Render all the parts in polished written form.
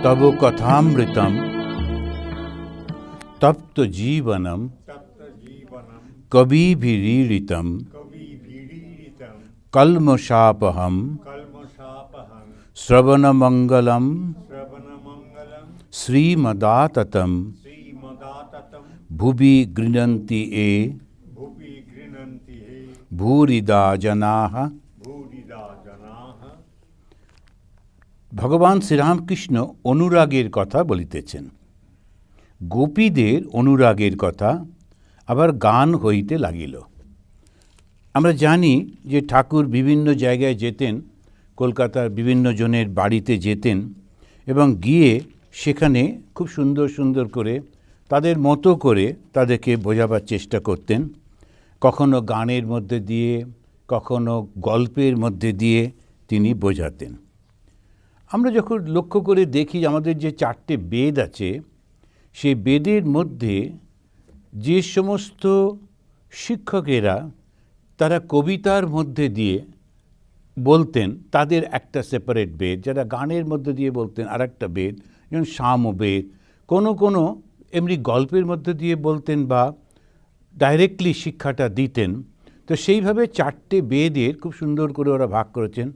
তব কথামৃতম তপ্ত জীবনম কবিভিরীড়িতম কল্মষাপহম শ্রবণমঙ্গলম শ্রীমদাততম ভুবি গৃণন্তি এ ভূরিদা জনাঃ। ভগবান শ্রীরামকৃষ্ণ অনুরাগের কথা বলিতেছেন। গোপীদের অনুরাগের কথা আবার গান হইতে লাগিল। আমরা জানি যে ঠাকুর বিভিন্ন জায়গায় যেতেন, কলকাতার বিভিন্ন জনের বাড়িতে যেতেন এবং গিয়ে সেখানে খুব সুন্দর সুন্দর করে তাদের মতো করে তাদেরকে বোঝাবার চেষ্টা করতেন। কখনো গানের মধ্যে দিয়ে, কখনো গল্পের মধ্যে দিয়ে তিনি বোঝাতেন। আমরা যখন লক্ষ্য করে দেখি আমাদের যে 4টে বেদ আছে, সেই বেদের মধ্যে যে সমস্ত শিক্ষকেরা তারা কবিতার মধ্যে দিয়ে বলতেন তাদের একটা সেপারেট বেদ, যারা গানের মধ্যে দিয়ে বলতেন আর একটা বেদ, যেমন সামবেদ। কোনো এমনি গল্পের মধ্যে দিয়ে বলতেন বা ডাইরেক্টলি শিক্ষাটা দিতেন। তো সেইভাবে 4টে বেদের খুব সুন্দর করে ওরা ভাগ করেছেন,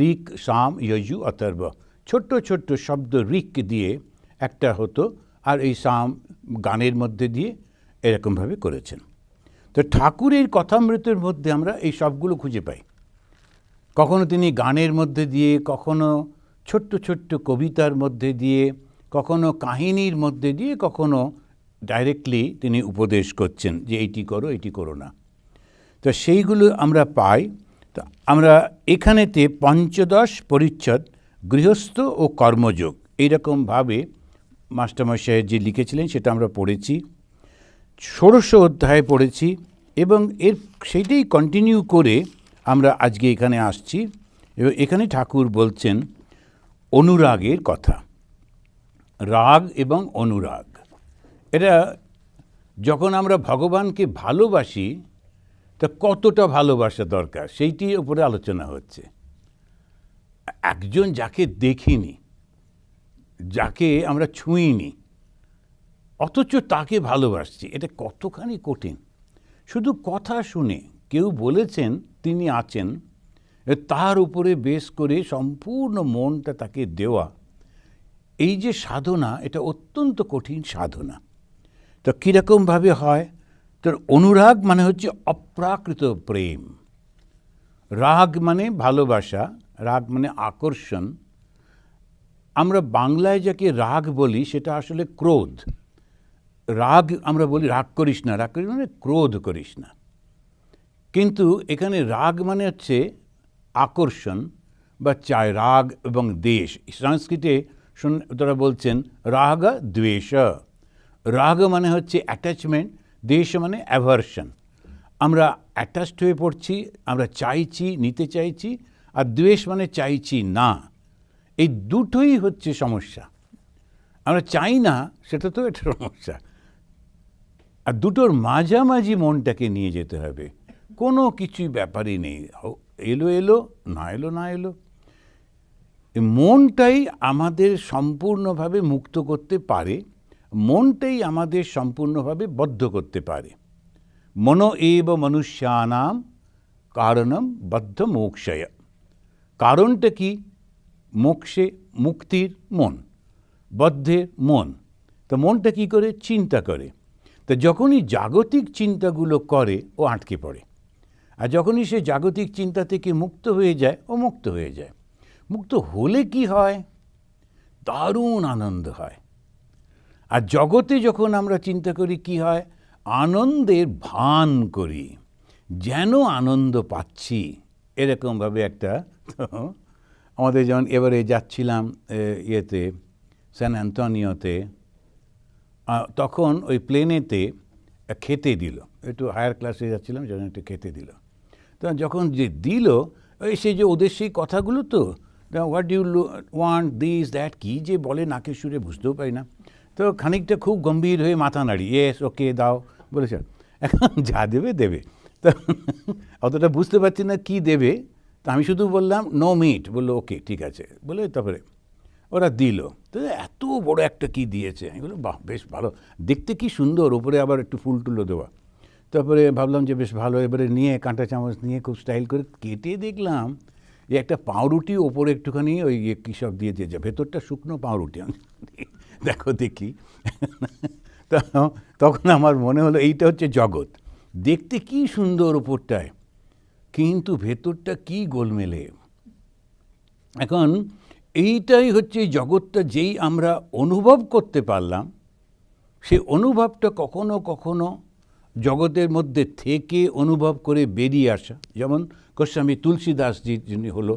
ঋক, সাম, যজু, অথর্ব। ছোট্ট ছোট্ট শব্দ ঋক দিয়ে একটা হতো, আর এই সাম গানের মধ্যে দিয়ে এরকমভাবে করেছেন। তো ঠাকুরের কথামৃতের মধ্যে আমরা এই সবগুলো খুঁজে পাই। কখনো তিনি গানের মধ্যে দিয়ে, কখনো ছোট্ট ছোট্ট কবিতার মধ্যে দিয়ে, কখনো কাহিনীর মধ্যে দিয়ে, কখনো ডাইরেক্টলি তিনি উপদেশ করছেন যে এইটি করো, এইটি করো না। তো সেইগুলো আমরা পাই। তো আমরা এখানেতে পঞ্চদশ পরিচ্ছদ গৃহস্থ ও কর্মযোগ এইরকমভাবে মাস্টারমশাই যে লিখেছিলেন সেটা আমরা পড়েছি, 16 অধ্যায় পড়েছি এবং সেইটাই কন্টিনিউ করে আমরা আজকে এখানে আসছি। এবং এখানে ঠাকুর বলছেন অনুরাগের কথা। রাগ এবং অনুরাগ, এটা যখন আমরা ভগবানকে ভালোবাসি তা কতটা ভালোবাসা দরকার সেইটির উপরে আলোচনা হচ্ছে। একজন যাকে দেখিনি, যাকে আমরা ছুঁইনি, অথচ তাকে ভালোবাসছি, এটা কতখানি কঠিন। শুধু কথা শুনে কেউ বলেছেন তিনি আছেন, তার উপরে বেশ করে সম্পূর্ণ মনটা তাকে দেওয়া, এই যে সাধনা, এটা অত্যন্ত কঠিন সাধনা। তো কীরকমভাবে হয়? তোর অনুরাগ মানে হচ্ছে অপ্রাকৃত প্রেম, রাগ মানে ভালোবাসা, রাগ মানে আকর্ষণ। আমরা বাংলায় যাকে রাগ বলি সেটা আসলে ক্রোধ। রাগ আমরা বলি রাগ করিস না, রাগ করিস মানে ক্রোধ করিস না। কিন্তু এখানে রাগ মানে হচ্ছে আকর্ষণ বা চায়, রাগ এবং দেশ। সংস্কৃতে তারা বলছেন রাগ দ্বেষ। রাগ মানে হচ্ছে অ্যাটাচমেন্ট, দেশ মানে অ্যাভার্সন। আমরা অ্যাটাচড হয়ে পড়ছি, আমরা চাইছি, নিতে চাইছি, আর দ্বেষ মানে চাইছি না। এই দুটোই হচ্ছে সমস্যা। আমরা চাই না, সেটা তো একটা সমস্যা। আর দুটোর মাঝামাঝি মনটাকে নিয়ে যেতে হবে, কোনো কিছুই ব্যাপারই নেই, এলো এলো, না এলো না এলো। মনটাই আমাদের সম্পূর্ণভাবে মুক্ত করতে পারে, মনটাই আমাদের সম্পূর্ণভাবে বদ্ধ করতে পারে। মনো এব মনুষ্যানাম কারণম বদ্ধ মোক্ষয়। কারণটা কি? মোক্ষে, মুক্তির মন, বদ্ধের মন। তো মনটা কি করে? চিন্তা করে। তো যখনই জাগতিক চিন্তাগুলো করে ও আটকে পড়ে, আর যখনই সে জাগতিক চিন্তা থেকে মুক্ত হয়ে যায় ও মুক্ত হয়ে যায়। মুক্ত হলে কি হয়? দারুণ আনন্দ হয়। আর জগতে যখন আমরা চিন্তা করি কি হয়? আনন্দের ভান করি, যেন আনন্দ পাচ্ছি এরকমভাবে একটা। আমাদের যেমন এবারে যাচ্ছিলাম ইয়েতে স্যান অ্যান্টনিওতে, তখন ওই প্লেনেতে খেতে দিল, একটু হায়ার ক্লাসে যাচ্ছিলাম, যখন একটু খেতে দিল। তো যখন যে দিল, সেই যে ওদের সেই কথাগুলো, তো what you want this that, কী যে বলে নাকের সুরে বুঝতেও পারি না। তো খানিকটা খুব গম্ভীর হয়ে মাথা নাড়ি, ইয়েস ওকে দাও বলেছে। এখন যা দেবে দেবে, তো অতটা বুঝতে পারছি না কি দেবে। তো আমি শুধু বললাম নো মিট, বললো ওকে ঠিক আছে বলে, তারপরে ওরা দিল। তো এত বড় একটা কি দিয়েছে, আমি বললাম বাহ বেশ ভালো, দেখতে কি সুন্দর, ওপরে আবার একটু ফুল টুলো দেওয়া। তারপরে ভাবলাম যে বেশ ভালো, এবারে নিয়ে কাঁটা চামচ নিয়ে খুব স্টাইল করে কেটে দেখলাম যে একটা পাউরুটি ওপরে একটুখানি ওই কী সব দিয়ে দিয়েছে, ভেতরটা শুকনো পাউরুটি। আমি দেখো দেখি তখন আমার মনে হলো এইটা হচ্ছে জগৎ, দেখতে কি সুন্দর ওপরটায়, কিন্তু ভেতরটা কি গোলমেলে। এখন এইটাই হচ্ছে জগৎটা, যেই আমরা অনুভব করতে পারলাম, সেই অনুভবটা কখনো কখনো জগতের মধ্যে থেকে অনুভব করে বেরিয়ে আসা। যেমন গোস্বামী তুলসীদাসজি যিনি হলো,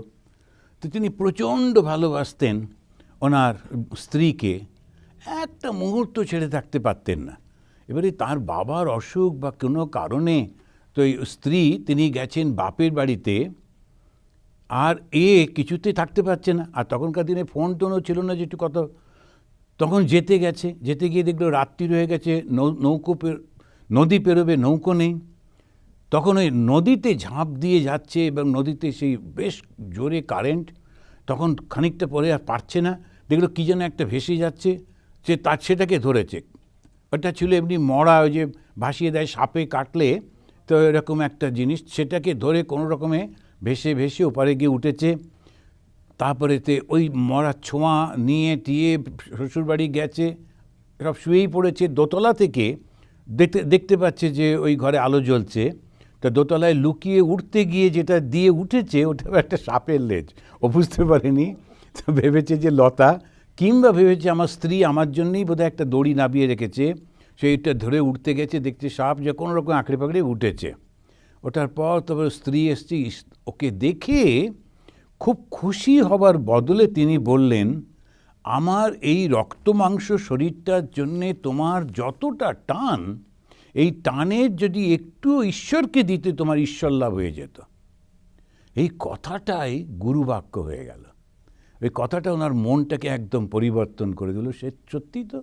তো তিনি প্রচণ্ড ভালোবাসতেন ওনার স্ত্রীকে, একটা মুহূর্ত ছেড়ে থাকতে পারতেন না। এবারে তার বাবার অসুখ বা কোনো কারণে তো এই স্ত্রী, তিনি গেছেন বাপের বাড়িতে, আর কিছুতে থাকতে পারছে না। আর তখনকার দিনে ফোন টোনও ছিল না যে একটু কত, তখন যেতে গিয়ে দেখলো রাত্রি হয়ে গেছে, নদী পেরোবে, নৌকো নেই। তখন ওই নদীতে ঝাঁপ দিয়ে যাচ্ছে এবং নদীতে সেই বেশ জোরে কারেন্ট, তখন খানিকটা পরে আর পারছে না, দেখলো কী যেন একটা ভেসে যাচ্ছে, সেটাকে ধরেছে। ওটা ছিল এমনি মরা, ওই যে ভাসিয়ে দেয় সাপে কাটলে, তো এরকম একটা জিনিস, সেটাকে ধরে কোনো রকমে ভেসে ভেসে ওপারে গিয়ে উঠেছে। তারপরেতে ওই মরা ছোঁয়া নিয়ে টিয়ে শ্বশুরবাড়ি গেছে, সব শুয়েই পড়েছে। দোতলা থেকে দেখতে পাচ্ছে যে ওই ঘরে আলো জ্বলছে, তা দোতলায় লুকিয়ে উঠতে গিয়ে যেটা দিয়ে উঠেছে ওটা একটা সাপের লেজ। ও বুঝতে পারেনি, তো ভেবেছে যে লতা, কিংবা ভেবেছে আমার স্ত্রী আমার জন্যই বোধহয় একটা দড়ি নাবিয়ে রেখেছে, সেইটা ধরে উঠতে গেছে, দেখছে সাপ যে কোনো রকম আঁকড়ে পাকড়ে উঠেছে। ওটার পর তবে স্ত্রী এসছে, ওকে দেখে খুব খুশি হবার বদলে তিনি বললেন, আমার এই রক্ত মাংস শরীরটার জন্যে তোমার যতটা টান, এই টানের যদি একটু ঈশ্বরকে দিতে তোমার ঈশ্বর লাভ হয়ে যেত। এই কথাটাই গুরুবাক্য হয়ে গেল। ওই কথাটা ওনার মনটাকে একদম পরিবর্তন করে দিল। সে সত্যি তো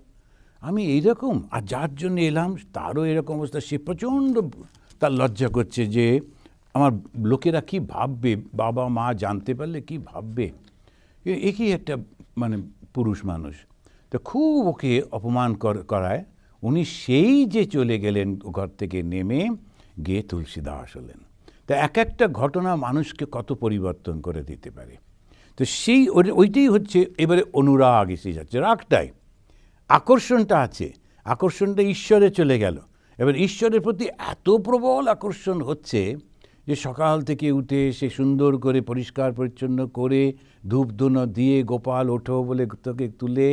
আমি এইরকম, আর যার জন্য এলাম তারও এরকম অবস্থা। সে প্রচণ্ড তার লজ্জা করছে যে আমার লোকেরা কি ভাববে, বাবা মা জানতে পারলে কি ভাববে। একই একটা মানে পুরুষ মানুষ, তো খুব ওকে অপমান করায় উনি সেই যে চলে গেলেন ঘর থেকে নেমে গিয়ে তুলসীদাস হলেন। তা এক একটা ঘটনা মানুষকে কত পরিবর্তন করে দিতে পারে। তো সেই ওইটাই হচ্ছে এবারে অনুরাগ এসে যাচ্ছে, রাগটাই আকর্ষণটা আছে, আকর্ষণটা ঈশ্বরে চলে গেল। এবার ঈশ্বরের প্রতি এত প্রবল আকর্ষণ হচ্ছে যে সকাল থেকে উঠে সে সুন্দর করে পরিষ্কার পরিচ্ছন্ন করে ধূপ ধুনো দিয়ে গোপাল ওঠো বলে তোকে তুলে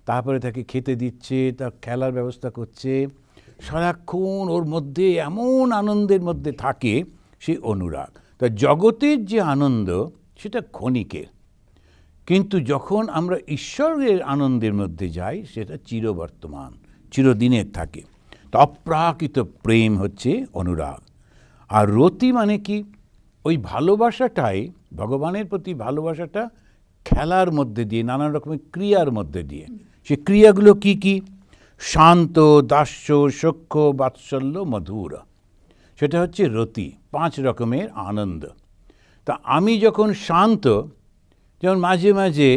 তারপরে তাকে খেতে দিচ্ছে, তার খেলার ব্যবস্থা করছে, সারাক্ষণ ওর মধ্যে এমন আনন্দের মধ্যে থাকে সে অনুরাগ। তা জগতের যে আনন্দ সেটা ক্ষণিকের, কিন্তু যখন আমরা ঈশ্বরের আনন্দের মধ্যে যাই সেটা চিরবর্তমান, চিরদিনের থাকে। তো অপ্রাকৃত প্রেম হচ্ছে অনুরাগ। আর রতি মানে কি, ওই ভালোবাসাটাই, ভগবানের প্রতি ভালোবাসাটা খেলার মধ্যে দিয়ে, নানান রকমের ক্রিয়ার মধ্যে দিয়ে। সে ক্রিয়াগুলো কি কি? শান্ত, দাস্য, সখ্য, বাৎসল্য, মধুর, সেটা হচ্ছে রতি। 5 রকমের আনন্দ। তা আমি যখন শান্ত, যেমন মাঝে মাঝে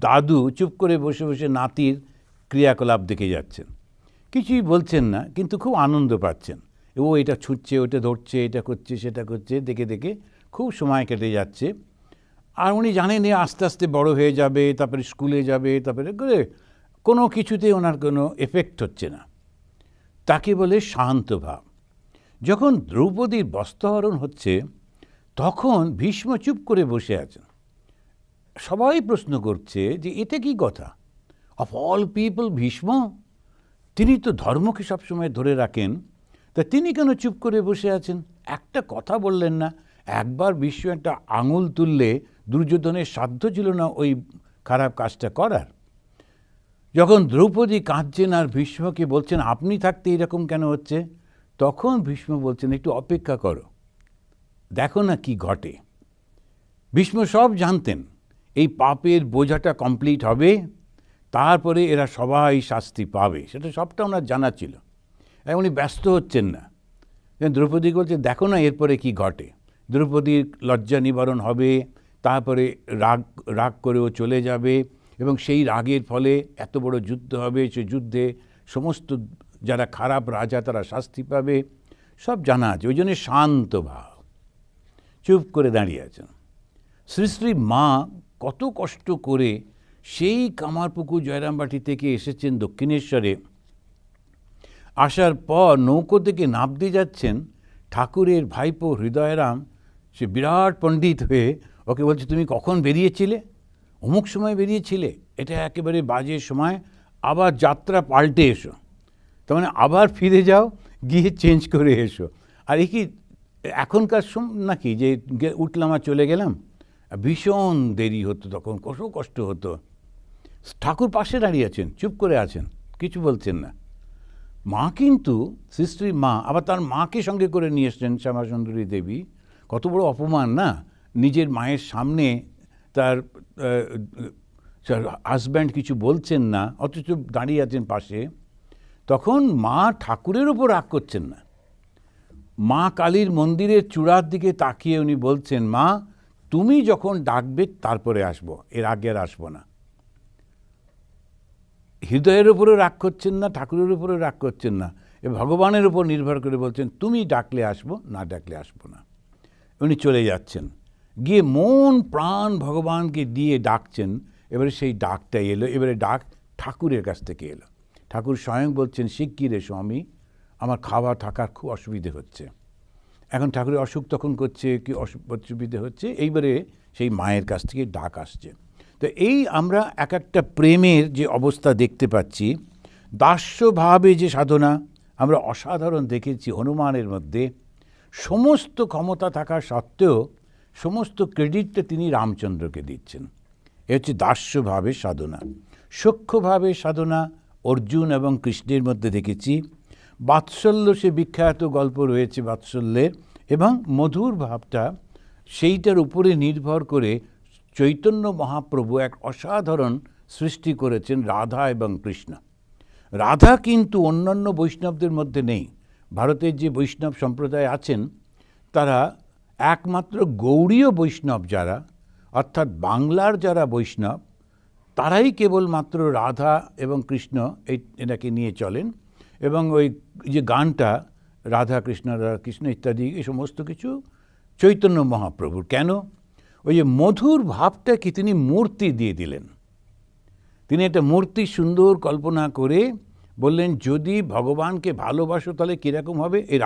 দাদু চুপ করে বসে বসে নাতির ক্রিয়াকলাপ দেখে যাচ্ছেন, কিছুই বলছেন না, কিন্তু খুব আনন্দ পাচ্ছেন। ও এটা ছুটছে, ওটা ধরছে, এটা করছে, সেটা করছে, দেখে দেখে খুব সময় কেটে যাচ্ছে। আর উনি জানেন আস্তে আস্তে বড় হয়ে যাবে, তারপরে স্কুলে যাবে, তারপরে কোনো কিছুতে ওনার কোনো এফেক্ট হচ্ছে না, তাকে বলে শান্ত ভাব। যখন দ্রৌপদীর বস্ত্রহরণ হচ্ছে তখন ভীষ্ম চুপ করে বসে আছেন। সবাই প্রশ্ন করছে যে এটা কি কথা, অফ অল পিপল ভীষ্ম, তিনি তো ধর্মকে সবসময় ধরে রাখেন, তা তিনি কেন চুপ করে বসে আছেন, একটা কথা বললেন না। একবার ভীষ্ম একটা আঙুল তুললে দুর্যোধনের সাধ্য ছিল না ওই খারাপ কাজটা করার। যখন দ্রৌপদী কাঁদছেন আর ভীষ্মকে বলছেন আপনি থাকতে এরকম কেন হচ্ছে, তখন ভীষ্ম বলছেন একটু অপেক্ষা করো, দেখো না কি ঘটে। ভীষ্ম সব জানতেন, এই পাপের বোঝাটা কমপ্লিট হবে, তারপরে এরা সবাই শাস্তি পাবে, সেটা সবটা ওনার জানা ছিল। উনি ব্যস্ত হচ্ছেন না। দ্রৌপদী বলছে দেখো না এরপরে কি ঘটে। দ্রৌপদীর লজ্জা নিবারণ হবে, তারপরে রাগ করেও চলে যাবে, এবং সেই রাগের ফলে এত বড় যুদ্ধ হবে, সে যুদ্ধে সমস্ত যারা খারাপ রাজা তারা শাস্তি পাবে, সব জানা আছে। ওই জন্য শান্ত ভাব, চুপ করে দাঁড়িয়ে আছেন। শ্রী শ্রী মা কত কষ্ট করে সেই কামারপুকুর জয়রামবাটি থেকে এসেছেন দক্ষিণেশ্বরে, আসার পর নৌকো থেকে নামতে যাচ্ছেন, ঠাকুরের ভাইপো হৃদয়রাম সে বিরাট পণ্ডিত হয়ে ওকে বলছে, তুমি কখন বেরিয়েছিলে? অমুক সময় বেরিয়েছিলে, এটা একেবারে বাজে সময়, আবার যাত্রা পাল্টে এসো, তার মানে আবার ফিরে যাও, গিয়ে চেঞ্জ করে এসো। আর এই কি এখনকার নাকি যে উঠলাম আর চলে গেলাম? ভীষণ দেরি হতো তখন, কত কষ্ট হতো। ঠাকুর পাশে দাঁড়িয়ে আছেন, চুপ করে আছেন, কিছু বলছেন না। মা কিন্তু শ্রী শ্রী মা আবার তার মাকে সঙ্গে করে নিয়ে এসছেন, শ্যামাসুন্দরী দেবী। কত বড় অপমান না, নিজের মায়ের সামনে তার হাজব্যান্ড কিছু বলছেন না, অথচ দাঁড়িয়ে আছেন পাশে। তখন মা ঠাকুরের ওপর রাগ করছেন না, মা কালীর মন্দিরের চূড়ার দিকে তাকিয়ে উনি বলছেন, মা তুমি যখন ডাকবে তারপরে আসবো, এর আগে আর আসবো না। হৃদয়ের উপরেও রাগ করছেন না, ঠাকুরের উপরেও রাগ করছেন না, ভগবানের উপর নির্ভর করে বলছেন, তুমি ডাকলে আসবো, না ডাকলে আসবো না। উনি চলে যাচ্ছেন, গিয়ে মন প্রাণ ভগবানকে দিয়ে ডাকছেন। এবারে সেই ডাকটা এলো, এবারে ডাক ঠাকুরের কাছ থেকে এলো। ঠাকুর স্বয়ং বলছেন, শিগগির এসো, আমি আমার খাওয়া থাকার খুব অসুবিধে হচ্ছে। এখন ঠাকুরের অসুখ তখন করছে, কি অসুবিধে হচ্ছে, এইবারে সেই মায়ের কাছ থেকে ডাক আসছে। তো এই আমরা এক একটা প্রেমের যে অবস্থা দেখতে পাচ্ছি, দাস্যভাবে যে সাধনা আমরা অসাধারণ দেখেছি হনুমানের মধ্যে। সমস্ত ক্ষমতা থাকা সত্ত্বেও সমস্ত ক্রেডিটটা তিনি রামচন্দ্রকে দিচ্ছেন। এ হচ্ছে দাস্যভাবে সাধনা। সূক্ষ্মভাবে সাধনা অর্জুন এবং কৃষ্ণের মধ্যে দেখেছি। বাৎসল্য সে বিখ্যাত গল্প রয়েছে বাৎসল্যের, এবং মধুর ভাবটা সেইটার উপরে নির্ভর করে চৈতন্য মহাপ্রভু এক অসাধারণ সৃষ্টি করেছেন রাধা এবং কৃষ্ণ। রাধা কিন্তু অন্যান্য বৈষ্ণবদের মধ্যে নেই। ভারতের যে বৈষ্ণব সম্প্রদায় আছেন তারা একমাত্র গৌড়ীয় বৈষ্ণব যারা, অর্থাৎ বাংলার যারা বৈষ্ণব, তারাই কেবলমাত্র রাধা এবং কৃষ্ণ এটাকে নিয়ে চলেন। এবং ওই যে গানটা রাধা কৃষ্ণ ইত্যাদি এই সমস্ত কিছু চৈতন্য মহাপ্রভুর। কেন? ওই যে মধুর ভাবটাকে তিনি মূর্তি দিয়ে দিলেন। তিনি একটা মূর্তি সুন্দর কল্পনা করে বললেন, যদি ভগবানকে ভালোবাসো তাহলে কীরকম হবে? এই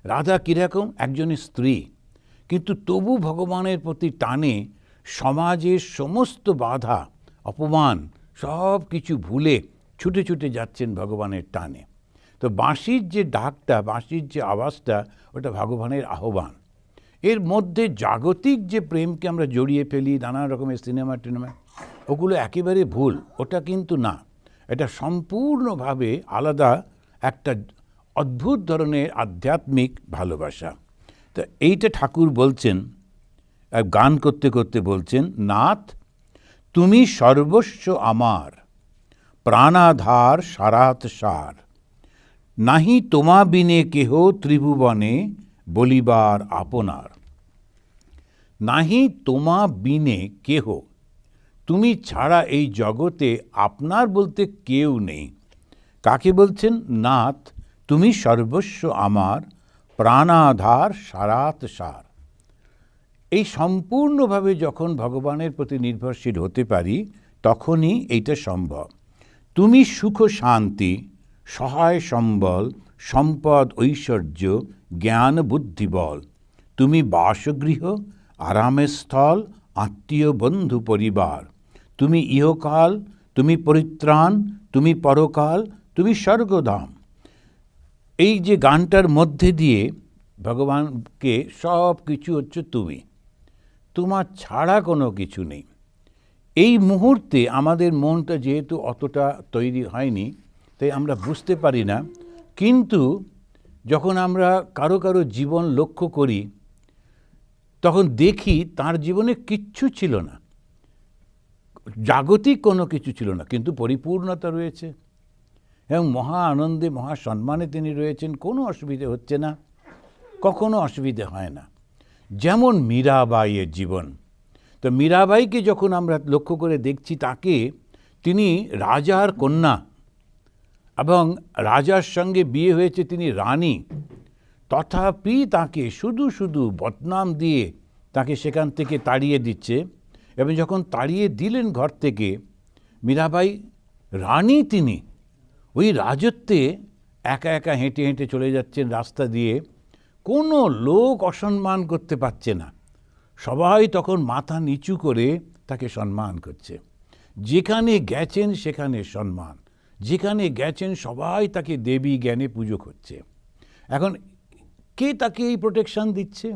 রাধা কীরকম? একজনের স্ত্রী, কিন্তু তবু ভগবানের প্রতি টানে সমাজের সমস্ত বাধা অপমান সব কিছু ভুলে ছুটে ছুটে যাচ্ছেন ভগবানের টানে। তো বাঁশির যে ডাকটা, বাঁশির যে আওয়াজটা, ওটা ভগবানের আহ্বান। এর মধ্যে জাগতিক যে প্রেমকে আমরা জড়িয়ে ফেলি নানা রকমের সিনেমা টিনেমা, ওগুলো একেবারে ভুল। ওটা কিন্তু না, এটা সম্পূর্ণভাবে আলাদা একটা অদ্ভুত ধরনের আধ্যাত্মিক ভালোবাসা। তো এইটা ঠাকুর বলছেন, গান করতে করতে বলছেন, নাথ তুমি সর্বস্ব আমার, প্রাণাধার সারাত সার, নাহি তোমা বিনে কেহ ত্রিভুবনে বলিবার আপনার। নাহি তোমা বিনে কেহ, তুমি ছাড়া এই জগতে আপনার বলতে কেউ নেই। কাকে বলছেন? নাথ তুমি সর্বস্ব আমার, প্রাণাধার সারাত সার। এই সম্পূর্ণভাবে যখন ভগবানের প্রতি নির্ভরশীল হতে পারি তখনই এইটা সম্ভব। তুমি সুখ শান্তি, সহায় সম্বল, সম্পদ ঐশ্বর্য, জ্ঞান বুদ্ধি বল। তুমি বাসগৃহ, আরামের স্থল, আত্মীয় বন্ধু পরিবার। তুমি ইহকাল, তুমি পরিত্রাণ, তুমি পরকাল, তুমি স্বর্গধাম। এই যে গানটার মধ্যে দিয়ে ভগবানকে সব কিছু হচ্ছে তুমি, তোমার ছাড়া কোনো কিছু নেই। এই মুহূর্তে আমাদের মনটা যেহেতু অতটা তৈরি হয়নি, তাই আমরা বুঝতে পারি না। কিন্তু যখন আমরা কারো কারো জীবন লক্ষ্য করি তখন দেখি তার জীবনে কিচ্ছু ছিল না, জাগতিক কোনো কিছু ছিল না, কিন্তু পরিপূর্ণতা রয়েছে এবং মহা আনন্দে মহা সম্মানে তিনি রয়েছেন। কোনো অসুবিধে হচ্ছে না, কখনো অসুবিধে হয় না। যেমন মীরাবাইয়ের জীবন, তো মীরাবাইকে যখন আমরা লক্ষ্য করে দেখছি, তাকে তিনি রাজার কন্যা এবং রাজার সঙ্গে বিয়ে হয়েছে, তিনি রানী, তথাপি তাকে শুধু শুধু বদনাম দিয়ে তাকে সেখান থেকে তাড়িয়ে দিচ্ছে। এবং যখন তাড়িয়ে দিলেন ঘর থেকে, মীরাবাই রানী, তিনি ওই রাজত্বে একা একা হেঁটে হেঁটে চলে যাচ্ছেন রাস্তা দিয়ে, কোনো লোক অসম্মান করতে পারছে না। সবাই তখন মাথা নিচু করে তাকে সম্মান করছে। যেখানে গেছেন সেখানে সম্মান, যেখানে গেছেন সবাই তাকে দেবী জ্ঞানে পুজো করছে। এখন কে তাকে এই প্রোটেকশন দিচ্ছে?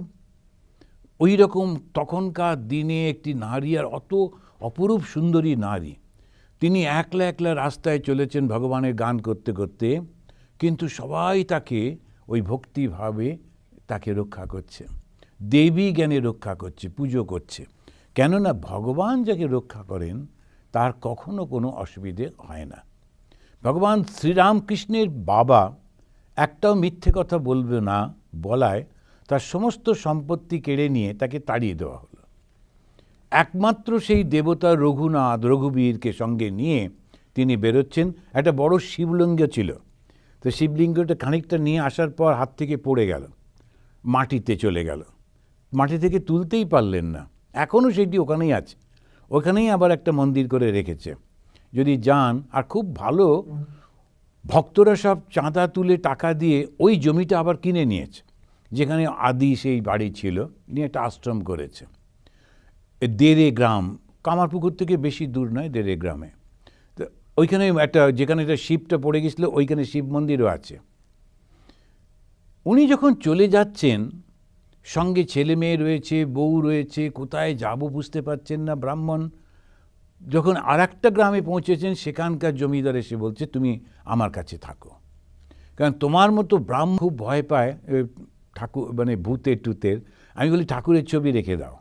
ওই রকম তখনকার দিনে একটি নারী, আর অত অপরূপ সুন্দরী নারী, তিনি একলা একলা রাস্তায় চলেছেন ভগবানের গান করতে করতে, কিন্তু সবাই তাকে ওই ভক্তিভাবে তাকে রক্ষা করছে, দেবী জ্ঞানে রক্ষা করছে, পুজো করছে। কেননা ভগবান যাকে রক্ষা করেন তার কখনো কোনো অসুবিধে হয় না। ভগবান শ্রীরামকৃষ্ণের বাবা একটাও মিথ্যে কথা বলবে না বলায় তার সমস্ত সম্পত্তি কেড়ে নিয়ে তাকে তাড়িয়ে দেওয়া হলো। একমাত্র সেই দেবতা রঘুনাথ, রঘুবীরকে সঙ্গে নিয়ে তিনি বেরোচ্ছেন। একটা বড় শিবলিঙ্গ ছিল, তো শিবলিঙ্গটা খানিকটা নিয়ে আসার পর হাত থেকে পড়ে গেল, মাটিতে চলে গেল, মাটি থেকে তুলতেই পারলেন না। এখনও সেটি ওখানেই আছে, ওখানেই আবার একটা মন্দির করে রেখেছে। যদি যান, আর খুব ভালো, ভক্তরা সব চাঁদা তুলে টাকা দিয়ে ওই জমিটা আবার কিনে নিয়েছে, যেখানে আদি সেই বাড়ি ছিল, নিয়ে একটা আশ্রম করেছে। দেড়ে গ্রাম, কামারপুকুর থেকে বেশি দূর নয়, দেড়ে গ্রামে। তো ওইখানে একটা, যেখানে একটা শিবটা পড়ে গেছিলো, ওইখানে শিব মন্দিরও আছে। উনি যখন চলে যাচ্ছেন, সঙ্গে ছেলে মেয়ে রয়েছে, বউ রয়েছে, কোথায় যাব বুঝতে পারছেন না ব্রাহ্মণ। যখন আর একটা গ্রামে পৌঁছেছেন, সেখানকার জমিদার এসে বলছে, তুমি আমার কাছে থাকো, কারণ তোমার মতো ব্রাহ্মণ খুব ভয় পায় ঠাকুর, মানে ভূতের টুতের। আমি বলি, ঠাকুরের ছবি রেখে দাও,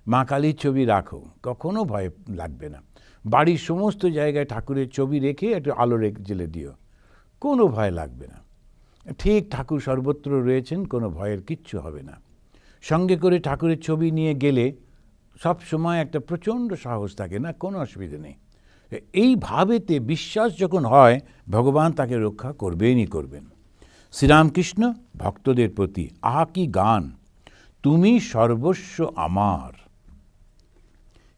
মা কালীর ছবি রাখো, কখনো ভয় লাগবে না। বাড়ির সমস্ত জায়গায় ঠাকুরের ছবি রেখে একটু আলো জ্বেলে দিও, কোনো ভয় লাগবে না। ঠিক ঠাকুর সর্বত্র রয়েছেন, কোনো ভয়ের কিচ্ছু হবে না। সঙ্গে করে ঠাকুরের ছবি নিয়ে গেলে সব সময় একটা প্রচণ্ড সাহস থাকে, না কোনো অসুবিধা নেই। এই ভাবেতে বিশ্বাস যখন হয়, ভগবান তাকে রক্ষা করবেনই করবেন। শ্রীরামকৃষ্ণ ভক্তদের প্রতি, আহা কি গান, তুমি সর্বস্ব আমার।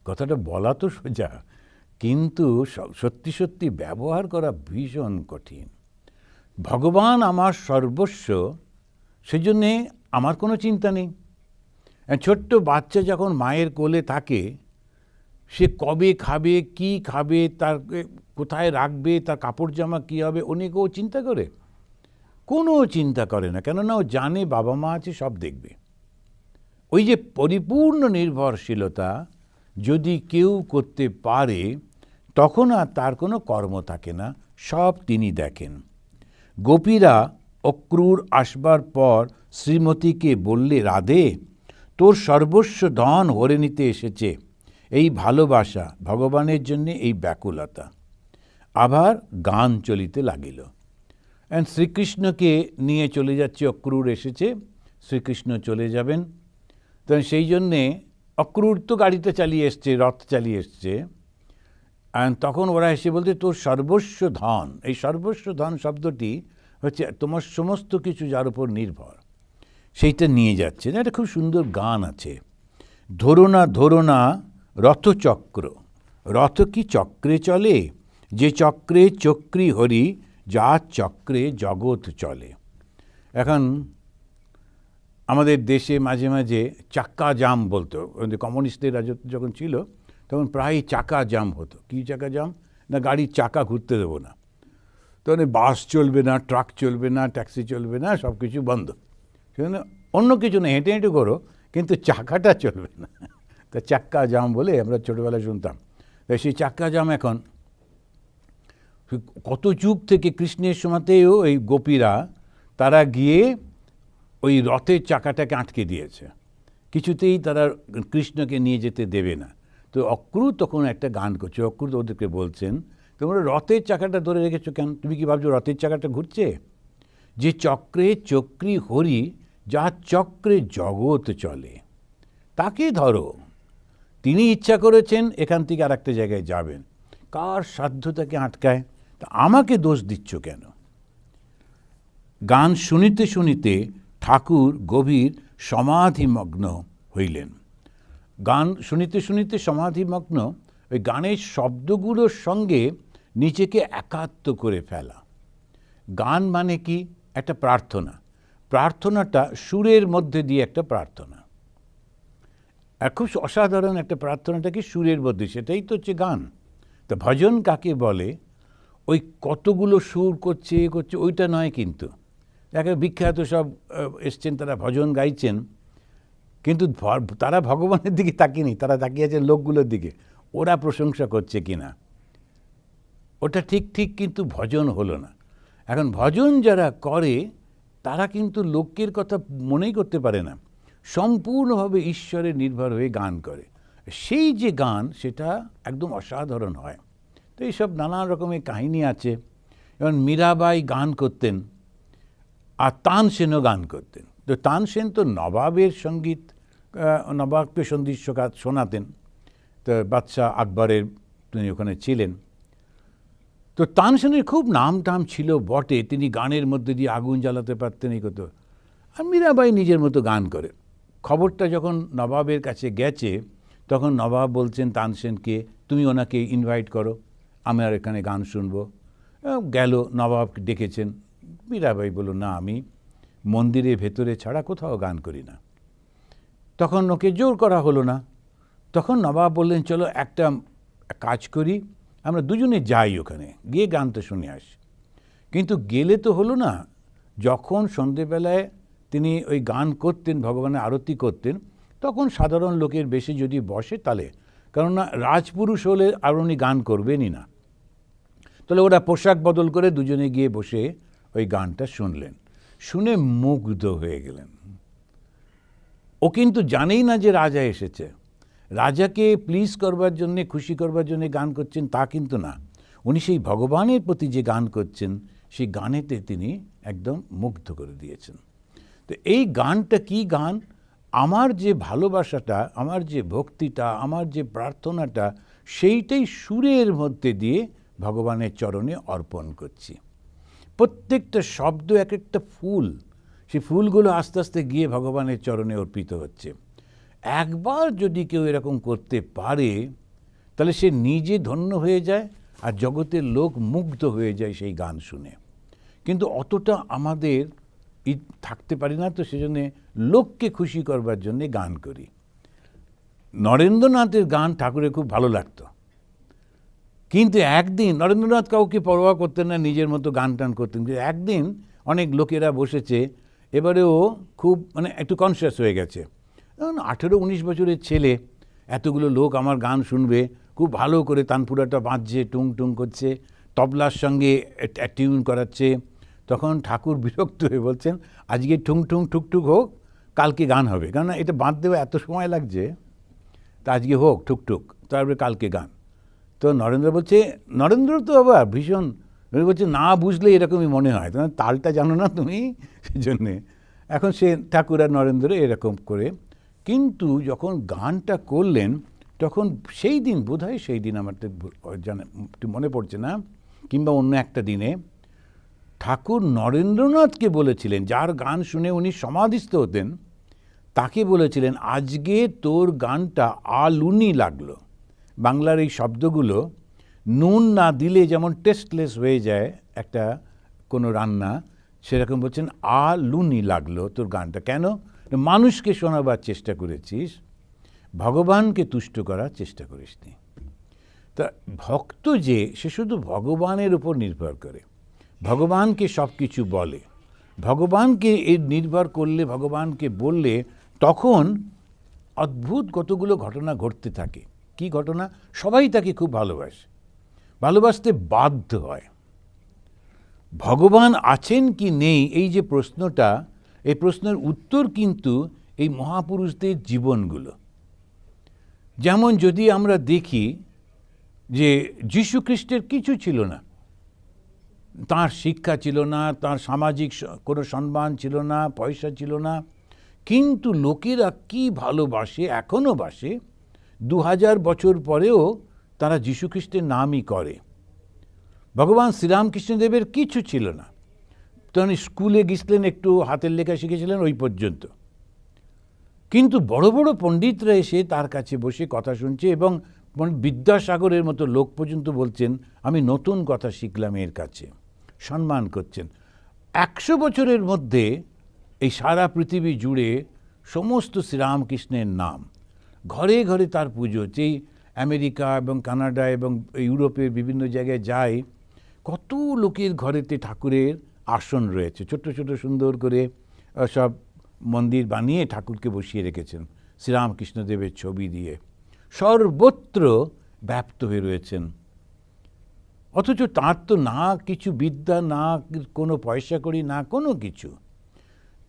কথাটা বলা তো সোজা, কিন্তু সত্যি সত্যি ব্যবহার করা ভীষণ কঠিন। ভগবান আমার সর্বস্ব, সেজন্যে আমার কোনো চিন্তা নেই। ছোট্ট বাচ্চা যখন মায়ের কোলে থাকে, সে কবে খাবে, কি খাবে, তার কোথায় রাখবে, তার কাপড় জামা কী হবে, অনেকেও চিন্তা করে? কোনো চিন্তা করে না, কেননা ও জানে বাবা মা আছে, সব দেখবে। ওই যে পরিপূর্ণ নির্ভরশীলতা যদি কেউ করতে পারে, তখন আর তার কোনো কর্ম থাকে না, সব তিনি দেখেন। গোপীরা অক্রূর আসবার পর শ্রীমতীকে বললে, রাধে, তোর সর্বস্ব ধন হরে নিতে এসেছে। এই ভালোবাসা, ভগবানের জন্যে এই ব্যাকুলতা। আবার গান চলিতে লাগিল। শ্রীকৃষ্ণকে নিয়ে চলে যাচ্ছে, অক্রূর এসেছে, শ্রীকৃষ্ণ চলে যাবেন। তো সেই জন্যে অক্রূর তো গাড়িতে চালিয়ে এসছে, রথ চালিয়ে এসছে, তখন ওরা এসে বলতে, তোর সর্বস্ব ধন। এই সর্বস্ব ধন শব্দটি হচ্ছে তোমার সমস্ত কিছু যার উপর নির্ভর, সেইটা নিয়ে যাচ্ছে। একটা খুব সুন্দর গান আছে, ধরো না ধরো না রথচক্র, রথ কি চক্রে চলে, যে চক্রে চক্রী হরি, যা চক্রে জগৎ চলে। এখন আমাদের দেশে মাঝে মাঝে চাক্কা জাম বলতো, কমিউনিস্টদের রাজত্ব যখন ছিল তখন প্রায় চাকা জাম হতো। কী চাকা জাম? না, গাড়ির চাকা ঘুরতে দেবো না, তখন বাস চলবে না, ট্রাক চলবে না, ট্যাক্সি চলবে না, সব কিছু বন্ধ। সেজন্য অন্য কিছু না, হেঁটে হেঁটে করো, কিন্তু চাকাটা চলবে না। তা চাক্কা জাম বলে আমরা ছোটোবেলায় শুনতাম। তাই সেই চাক্কা জাম এখন কত যুগ থেকে, কৃষ্ণের সময়তেও এই গোপীরা তারা গিয়ে ওই রথের চাকাটাকে আটকে দিয়েছে, কিছুতেই তারা কৃষ্ণকে নিয়ে যেতে দেবে না। তো অক্রূর তখন একটা গান করছে, অক্রূর ওদেরকে বলছেন, তোমরা রথের চাকাটা ধরে রেখেছো কেন? তুমি কি ভাবছো রথের চাকাটা ঘুরছে? যে চক্রে চক্রী হরি, যা চক্রে জগৎ চলে, তাকে ধরো। তিনি ইচ্ছা করেছেন এখান থেকে আর একটা জায়গায় যাবেন, কার সাধ্য তাকে আটকায়? তা আমাকে দোষ দিচ্ছ কেন? গান শুনিতে শুনিতে ঠাকুর গভীর সমাধিমগ্ন হইলেন। গান শুনিতে শুনিতে সমাধিমগ্ন, ওই গানের শব্দগুলোর সঙ্গে নিজেকে একাত্ম করে ফেলা। গান মানে কি? একটা প্রার্থনা। প্রার্থনাটা সুরের মধ্যে দিয়ে একটা প্রার্থনা, আর খুব অসাধারণ একটা প্রার্থনাটা কি সুরের মধ্যে, সেটাই তো হচ্ছে গান। তো ভজন কাকে বলে? ওই কতগুলো সুর করছে ওইটা নয়, কিন্তু দেখে বিখ্যাত সব এসছেন, তারা ভজন গাইছেন, কিন্তু তারা ভগবানের দিকে তাকিয়েনি, তারা তাকিয়েছেন লোকগুলোর দিকে, ওরা প্রশংসা করছে কিনা। ওটা ঠিক কিন্তু ভজন হলো না। এখন ভজন যারা করে তারা কিন্তু লোকের কথা মনেই করতে পারে না, সম্পূর্ণভাবে ঈশ্বরের নির্ভর হয়ে গান করে। সেই যে গান, সেটা একদম অসাধারণ হয়। তো এইসব নানা রকমের কাহিনী আছে। যেমন মীরাবাই গান করতেন, আর তানসেনও গান করতেন। তো তানসেন তো নবাবের সঙ্গীত, নবাবকে সঙ্গীত শোনাতেন। তো বাদশাহ আকবরের তিনি ওখানে ছিলেন। তো তানসেনের খুব নাম টাম ছিল বটে, তিনি গানের মধ্যে দিয়ে আগুন জ্বালাতে পারতেন, এই করতো। আর মীরাবাই নিজের মতো গান করে। খবরটা যখন নবাবের কাছে গেছে, তখন নবাব বলছেন তানসেনকে, তুমি ওনাকে ইনভাইট করো, আমি আর এখানে গান শুনবো। গেল, নবাব ডেকেছেন। মীরাবাই বলল, না, আমি মন্দিরের ভেতরে ছাড়া কোথাও গান করি না। তখন ওকে জোর করা হলো না। তখন নবাব বললেন, চলো একটা কাজ করি, আমরা দুজনে যাই ওখানে, গিয়ে গানটা শুনে আসি। কিন্তু গেলে তো হলো না। যখন সন্ধেবেলায় তিনি ওই গান করতেন, ভগবানের আরতি করতেন, তখন সাধারণ লোকের বেশি যদি বসে তাহলে, কেননা রাজপুরুষ হলে আর উনি গান করবেনই না। তাহলে ওরা পোশাক বদল করে দুজনে গিয়ে বসে ওই গানটা শুনলেন। শুনে মুগ্ধ হয়ে গেলেন। ও কিন্তু জানেই না যে রাজা এসেছে। রাজাকে প্লিজ করবার জন্যে, খুশি করবার জন্যে গান করছেন তা কিন্তু না। উনি সেই ভগবানের প্রতি যে গান করছেন, সেই গানেতে তিনি একদম মুগ্ধ করে দিয়েছেন। তো এই গানটা কি গান? আমার যে ভালোবাসাটা, আমার যে ভক্তিটা, আমার যে প্রার্থনাটা, সেইটাই সুরের মধ্যে দিয়ে ভগবানের চরণে অর্পণ করছি। প্রত্যেকটা শব্দ এক একটা ফুল, সেই ফুলগুলো আস্তে আস্তে গিয়ে ভগবানের চরণে অর্পিত হচ্ছে। একবার যদি কেউ এরকম করতে পারে, তাহলে সে নিজে ধন্য হয়ে যায়, আর জগতের লোক মুগ্ধ হয়ে যায় সেই গান শুনে। কিন্তু অতটা আমাদের থাকতে পারি না, তো সেজন্যে লোককে খুশি করবার জন্যে গান করি। নরেন্দ্রনাথের গান ঠাকুরের খুব ভালো লাগতো, কিন্তু একদিন নরেন্দ্রনাথ কাউকে পরোয়া করতেন না, নিজের মতো গান টান করতেন। কিন্তু একদিন অনেক লোকেরা বসেছে, এবারে ও খুব একটু কনসিয়াস হয়ে গেছে। 18-19 বছরের ছেলে, এতগুলো লোক আমার গান শুনবে, খুব ভালো করে তানপুরাটা বাজছে, টুং টুং করছে, তবলার সঙ্গে টিউন করাচ্ছে। তখন ঠাকুর বিরক্ত হয়ে বলছেন, আজকে ঠুং ঠুং ঠুকঠুক হোক, কালকে গান হবে, কেননা এটা বাঁধ দেওয়া এত সময় লাগছে, তা আজকে হোক ঠুকঠুক, তারপরে কালকে গান। তো নরেন্দ্র বলছে, নরেন্দ্র তো আবার ভীষণ বলছে, না বুঝলে এরকমই মনে হয়, তোমার তালটা জানো না তুমি, সেই জন্যে। এখন সে ঠাকুর আর নরেন্দ্র এরকম করে, কিন্তু যখন গানটা করলেন, তখন সেই দিন, বোধহয় সেই দিন, আমার একটু মনে পড়ছে না, কিংবা অন্য একটা দিনে, ঠাকুর নরেন্দ্রনাথকে বলেছিলেন, যার গান শুনে উনি সমাধিস্থ হতেন, তাকে বলেছিলেন, আজকে তোর গানটা আলুনি লাগলো। বাংলার এই শব্দগুলো নুন না দিলে যেমন টেস্টলেস হয়ে যায় একটা কোনো রান্না, সেরকম বলছেন, আলুনি লাগলো তোর গানটা। কেন? মানুষকে শোনাবার চেষ্টা করেছিস, ভগবানকে তুষ্ট করার চেষ্টা করিসনি। তা ভক্ত যে, সে শুধু ভগবানের উপর নির্ভর করে, ভগবানকে সব কিছু বলে, ভগবানকে এর নির্ভর করলে, ভগবানকে বললে, তখন অদ্ভুত কতগুলো ঘটনা ঘটতে থাকে। কি ঘটনা? সবাই তাকে খুব ভালোবাসে, ভালোবাসতে বাধ্য হয়। ভগবান আছেন কি নেই, এই যে প্রশ্নটা, এই প্রশ্নের উত্তর কিন্তু এই মহাপুরুষদের জীবনগুলো। যেমন যদি আমরা দেখি যে যীশু খ্রিস্টের কিছু ছিল না, তার শিক্ষা ছিল না, তার সামাজিক কোনো সম্মান ছিল না, পয়সা ছিল না, কিন্তু লোকেরা কি ভালোবাসে, এখনও বাসে, 2000 বছর পরেও তারা যীশুখ্রিস্টের নামই করে। ভগবান শ্রীরামকৃষ্ণদেবের কিছু ছিল না, তখন স্কুলে গেছিলেন, একটু হাতের লেখা শিখেছিলেন, ওই পর্যন্ত। কিন্তু বড় বড় পণ্ডিতরা এসে তার কাছে বসে কথা শুনছে এবং বিদ্যাসাগরের মতো লোক পর্যন্ত বলছেন আমি নতুন কথা শিখলাম এর কাছে, সম্মান করছেন। 100 বছরের মধ্যে এই সারা পৃথিবী জুড়ে সমস্ত শ্রীরামকৃষ্ণের নাম, ঘরে ঘরে তার পুজো হচ্ছে। এই আমেরিকা এবং কানাডা এবং ইউরোপের বিভিন্ন জায়গায় যায়, কত লোকের ঘরেতে ঠাকুরের আসন রয়েছে, ছোট ছোট সুন্দর করে সব মন্দির বানিয়ে ঠাকুরকে বসিয়ে রেখেছেন শ্রীরামকৃষ্ণদেবের ছবি দিয়ে, সর্বত্র ব্যাপ্ত হয়ে রয়েছেন। অথচ তার তো না কিছু বিদ্যা, না কোনো পয়সা করি, না কোনো কিছু।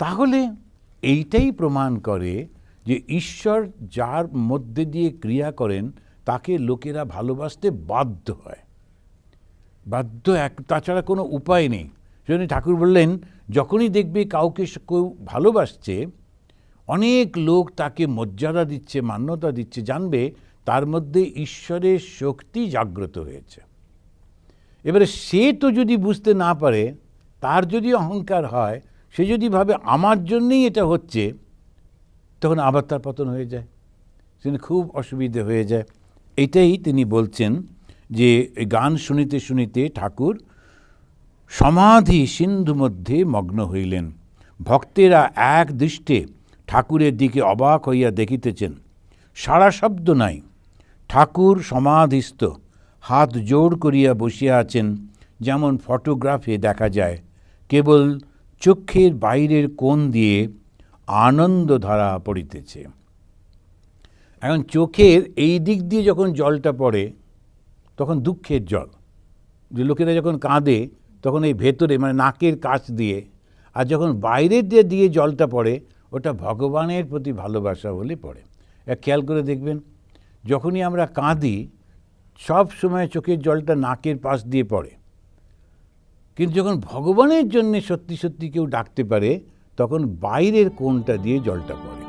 তাহলে এইটাই প্রমাণ করে যে ঈশ্বর যার মধ্যে দিয়ে ক্রিয়া করেন তাকে লোকেরা ভালোবাসতে বাধ্য হয়, বাধ্য, তাছাড়া কোনো উপায় নেই। সেজন্য ঠাকুর বললেন, যখনই দেখবে কাউকে কেউ ভালোবাসছে, অনেক লোক তাকে মর্যাদা দিচ্ছে, মান্যতা দিচ্ছে, জানবে তার মধ্যে ঈশ্বরের শক্তি জাগ্রত হয়েছে। এবারে সে তো যদি বুঝতে না পারে, তার যদি অহংকার হয়, সে যদি ভাবে আমার জন্যেই এটা হচ্ছে, তখন আবার তার পতন হয়ে যায়, সেখানে খুব অসুবিধে হয়ে যায়। এটাই তিনি বলছেন যে গান শুনিতে শুনিতে ঠাকুর সমাধি সিন্ধু মধ্যে মগ্ন হইলেন। ভক্তেরা এক দৃষ্টে ঠাকুরের দিকে অবাক হইয়া দেখিতেছেন, সারা শব্দ নাই। ঠাকুর সমাধিস্থ, হাত জোড় করিয়া বসিয়া আছেন, যেমন ফটোগ্রাফে দেখা যায়। কেবল চক্ষের বাইরের কোণ দিয়ে আনন্দধারা পড়িতেছে। এখন চোখের এই দিক দিয়ে যখন জলটা পড়ে তখন দুঃখের জল, যে লোকেরা যখন কাঁদে তখন এই ভেতরে মানে নাকের কাছ দিয়ে, আর যখন বাইরের দিয়ে জলটা পড়ে ওটা ভগবানের প্রতি ভালোবাসা বলে পড়ে। খেয়াল করে দেখবেন, যখনই আমরা কাঁদি সব সময় চোখের জলটা নাকের পাশ দিয়ে পড়ে, কিন্তু যখন ভগবানের জন্য সত্যি সত্যি কেউ ডাকতে পারে তখন বাইরের কোণটা দিয়ে জলটা পড়ে।